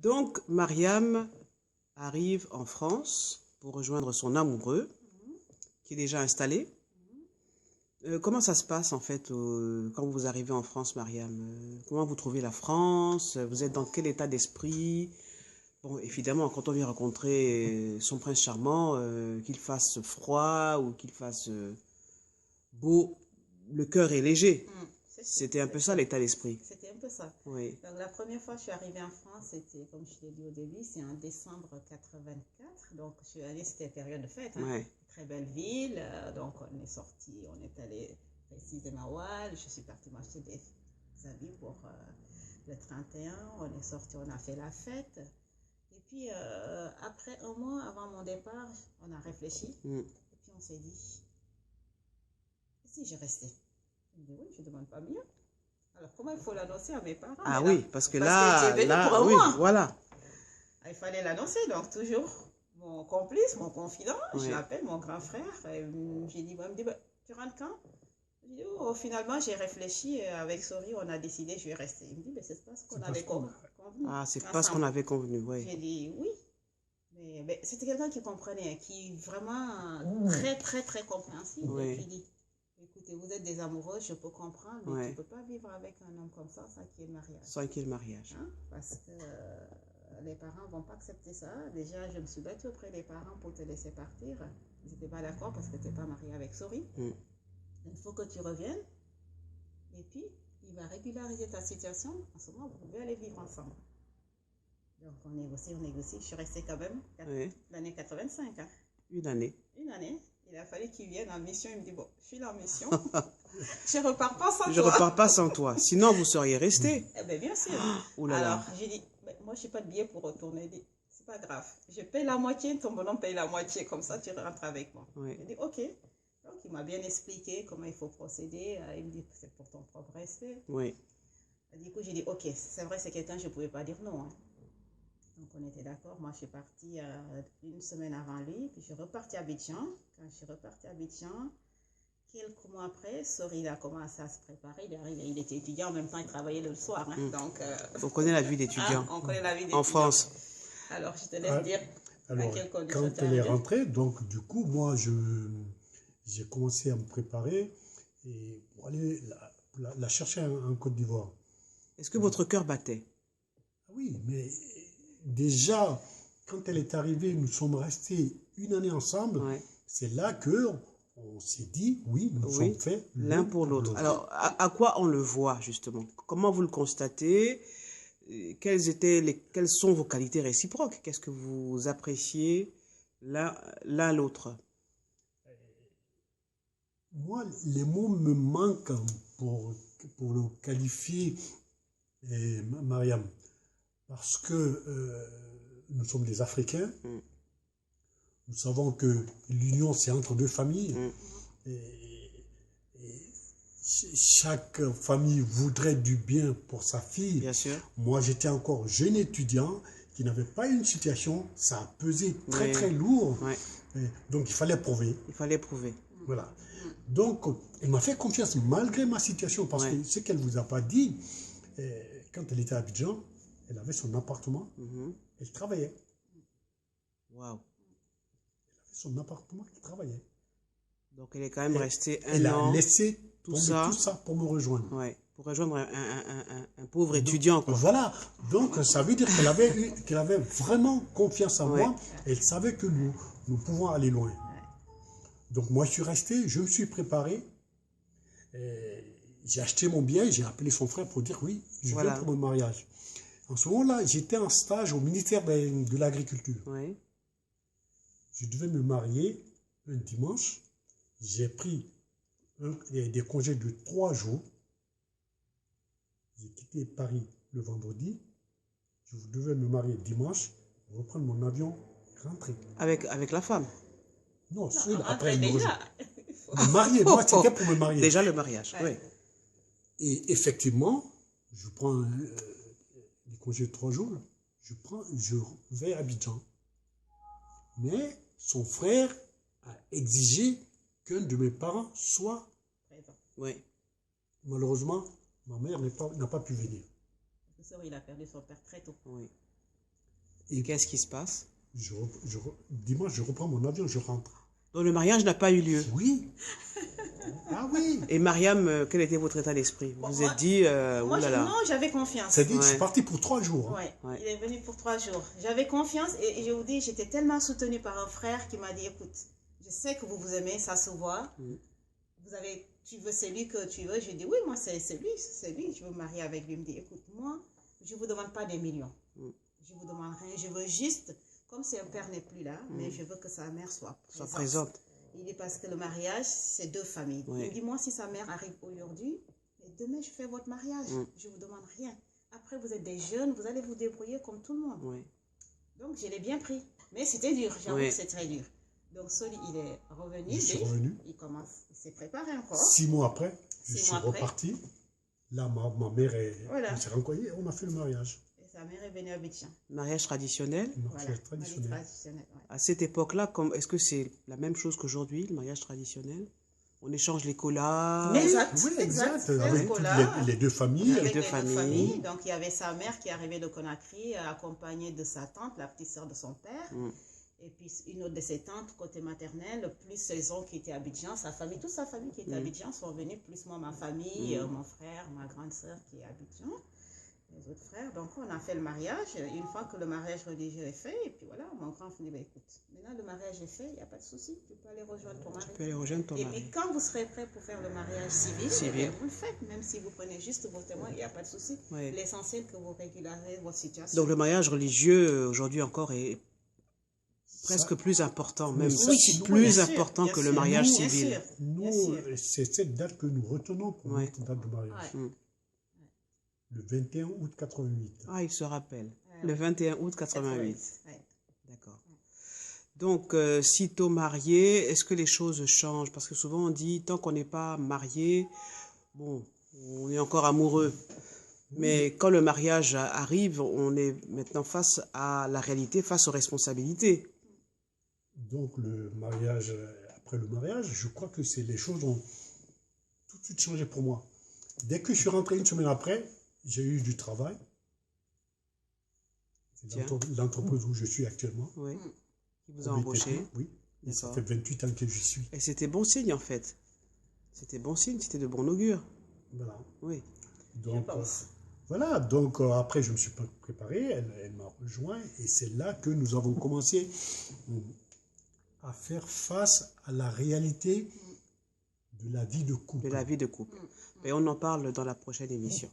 Donc, Mariam arrive en France pour rejoindre son amoureux, qui est déjà installé. Comment ça se passe, en fait, quand vous arrivez en France, Mariam? Comment vous trouvez la France? Vous êtes dans quel état d'esprit? Bon, évidemment, quand on vient rencontrer son prince charmant, qu'il fasse froid ou qu'il fasse beau, le cœur est léger. C'était un peu ça, l'état d'esprit. C'était un peu ça. Oui. Donc, la première fois que je suis arrivée en France, c'était, comme je l'ai dit au début, c'est en décembre 84. Donc, je suis allée, c'était période de fête. Hein. Ouais. Très belle ville. Donc, on est sorti, on est allé précis de Mawal. Je suis partie m'acheter des habits pour le 31. On est sorti, on a fait la fête. Et puis, après un mois avant mon départ, on a réfléchi. Et puis, on s'est dit, et si je restais? Je me dis, oui, je ne demande pas mieux. Alors, comment il faut l'annoncer à mes parents? Ah oui, parce que là, tu es venu pour un oui, mois. voilà. Il fallait l'annoncer, donc toujours mon complice, mon confident, Oui. je l'appelle mon grand frère. J'ai dit, il me dit, bah, tu rentres quand? Je dis, oh, finalement, j'ai réfléchi avec Sori, on a décidé, je vais rester. Il me dit, mais c'est pas ce qu'on avait convenu. Ah, c'est pas ce qu'on avait convenu, oui. J'ai dit, oui. Mais c'était quelqu'un qui comprenait, qui vraiment très, très, très compréhensible. Oui. Et puis dit, écoutez, vous êtes des amoureux, je peux comprendre, mais Ouais. tu ne peux pas vivre avec un homme comme ça sans qu'il y ait le mariage. Sans qu'il y ait le mariage. Hein? Parce que les parents ne vont pas accepter ça. Déjà, je me suis battue auprès des parents pour te laisser partir. Ils n'étaient pas d'accord parce que tu n'es pas mariée avec Sori. Il faut que tu reviennes. Et puis, il va régulariser ta situation. En ce moment, vous pouvez aller vivre ensemble. Donc, on négocie. Je suis restée quand même l'année 85. Hein. Une année. Une année. Il a fallu qu'il vienne en mission. Il me dit, bon, je suis là en mission. Je ne repars pas sans toi. Je ne repars pas sans toi. Sinon, vous seriez resté. Eh bien, bien sûr. Oh là là. Alors, j'ai dit, moi, je n'ai pas de billet pour retourner. Il dit, c'est pas grave. Je paye la moitié, ton bonhomme paye la moitié. Comme ça, tu rentres avec moi. Oui. J'ai dit, OK. Donc, il m'a bien expliqué comment il faut procéder. Il me dit, c'est pour ton propre respect. Oui. Du coup, j'ai dit, OK, c'est vrai, c'est quelqu'un, je ne pouvais pas dire non. Hein. Donc, on était d'accord. Moi, je suis partie une semaine avant lui. Puis, je suis repartie à Abidjan. Quand je suis repartie à Abidjan, quelques mois après, Sori, il a commencé à se préparer. Il est arrivé, il était étudiant, en même temps, il travaillait le soir. Hein. Donc, on connaît la vie d'étudiant. On connaît la vie d'étudiant. En France. Alors, je te laisse dire alors, à quelles conditions quand elle est rentrée, donc, du coup, moi, j'ai commencé à me préparer et pour aller la chercher en Côte d'Ivoire. Est-ce que votre cœur battait? Oui, mais déjà, quand elle est arrivée, nous sommes restés une année ensemble. Ouais. C'est là qu'on s'est dit, oui, nous sommes faits l'un pour l'autre. Alors, à quoi on le voit, justement? Comment vous le constatez? Quelles sont vos qualités réciproques? Qu'est-ce que vous appréciez l'un l'autre? Moi, les mots me manquent pour le qualifier, Mariam. Parce que nous sommes des Africains. Nous savons que l'union, c'est entre deux familles. Et chaque famille voudrait du bien pour sa fille. Bien sûr. Moi, j'étais encore jeune étudiant qui n'avait pas une situation. Ça a pesé très, très lourd. Donc, il fallait prouver. Il fallait prouver. Voilà. Donc, elle m'a fait confiance malgré ma situation. Parce que ce qu'elle ne vous a pas dit, quand elle était à Abidjan, elle avait son appartement. Elle travaillait. Waouh. Son appartement qui travaillait. Donc, elle est quand même restée un an. Elle a laissé tout ça pour me rejoindre. Oui, pour rejoindre un pauvre étudiant. Quoi. Voilà. Donc, ça veut dire qu'elle avait vraiment confiance en moi. Elle savait que nous pouvons aller loin. Donc, moi, je suis resté, je me suis préparé. J'ai acheté mon billet, j'ai appelé son frère pour dire oui, je viens pour mon mariage. En ce moment-là, j'étais en stage au ministère de l'Agriculture. Oui. Je devais me marier un dimanche. J'ai pris des congés de 3 jours. J'ai quitté Paris le vendredi. Je devais me marier dimanche, reprendre mon avion, rentrer. Avec la femme? Non, seul après me marier. Moi, c'était pour me marier. Déjà le mariage, oui. Et effectivement, je prends des congés de 3 jours. Je vais à Abidjan. Mais son frère a exigé qu'un de mes parents soit présent. Oui. Malheureusement, ma mère n'a pas pu venir. Il a perdu son père très tôt. Oui. Et qu'est-ce qui se passe? Dimanche, je reprends mon avion, je rentre. Donc le mariage n'a pas eu lieu. Oui. Ah oui. Et Mariam, quel était votre état d'esprit? Vous vous êtes dit, Moi, oulala. non, j'avais confiance. C'est-à-dire que je suis Ouais. parti pour 3 jours. Hein. Ouais, Ouais. il est venu pour 3 jours. J'avais confiance et je vous dis, j'étais tellement soutenue par un frère qui m'a dit, écoute, je sais que vous vous aimez, ça se voit. Tu veux celui que tu veux. J'ai dit, oui, moi, c'est lui, je veux me marier avec lui. Il me dit, écoute, moi, je ne vous demande pas des millions. Je ne vous demande rien. Je veux juste, comme son père n'est plus là, mais je veux que sa mère soit Soit présente. présente. Il dit, parce que le mariage, c'est 2 familles. Ouais. Il dit, moi, si sa mère arrive aujourd'hui, demain, je fais votre mariage. Je ne vous demande rien. Après, vous êtes des jeunes, vous allez vous débrouiller comme tout le monde. Oui. Donc, je l'ai bien pris. Mais c'était dur, j'avoue Oui. que c'est très dur. Donc, Soli, il est revenu. Je suis lui, revenu. Il s'est préparé encore. 6 mois après, je 6 suis mois après. reparti. Là, ma mère Voilà. on s'est rencontrés, on a fait le mariage. Et sa mère est venue à Abidjan. Mariage traditionnel. Le Voilà. mariage traditionnel. Traditionnel, ouais. À cette époque-là, est-ce que c'est la même chose qu'aujourd'hui, le mariage traditionnel? On échange les colas. Exact. Oui, exact. C'est Avec ce toutes qu'on-là. les 2 familles. Avec deux les familles. Donc, il y avait sa mère qui arrivait de Conakry, accompagnée de sa tante, la petite sœur de son père. Et puis, une autre de ses tantes, côté maternel, plus ses oncles qui étaient à Abidjan, sa famille, toute sa famille qui était à Abidjan sont venus, plus moi, ma famille, mon frère, ma grande sœur qui est à Abidjan, les autres frères. Donc, on a fait le mariage. Une fois que le mariage religieux est fait, et puis voilà, mon grand frère dit, bah, écoute, maintenant le mariage est fait, il n'y a pas de souci, tu peux aller rejoindre ton mari. Tu peux aller rejoindre ton Et mari. puis, quand vous serez prêt pour faire le mariage civil, Civil. eh bien, vous le faites, même si vous prenez juste vos témoins, il n'y a pas de souci. Ouais. L'essentiel que vous régularisez votre situation. Donc le mariage religieux, aujourd'hui encore, est presque plus important, même ça, si oui, plus bien sûr, important bien que le sûr. mariage Bien civil. sûr. Nous, Bien sûr. c'est cette date que nous retenons pour Ouais. notre date de mariage. Ouais. Le 21 août 88. Ah, il se rappelle. Ouais, Le ouais. 21 août 88. Ouais. D'accord. Donc, sitôt marié, est-ce que les choses changent? Parce que souvent on dit, tant qu'on n'est pas marié, bon, on est encore amoureux. Mais quand le mariage arrive, on est maintenant face à la réalité, face aux responsabilités. Donc, le mariage, après le mariage, je crois que les choses ont tout de suite changé pour moi. Dès que je suis rentré une semaine après, j'ai eu du travail. C'est Tiens. l'entreprise où je suis actuellement. Oui. Qui vous a Au embauché. BTP, oui. Et ça D'accord. fait 28 ans que j'y suis. Et c'était bon signe en fait. C'était bon signe, c'était de bon augure. Voilà. Oui. Donc, pense. voilà. Donc, après, je me suis préparé. Elle m'a rejoint. Et c'est là que nous avons commencé à faire face à la réalité de la vie de couple. De la vie de couple. Et on en parle dans la prochaine émission.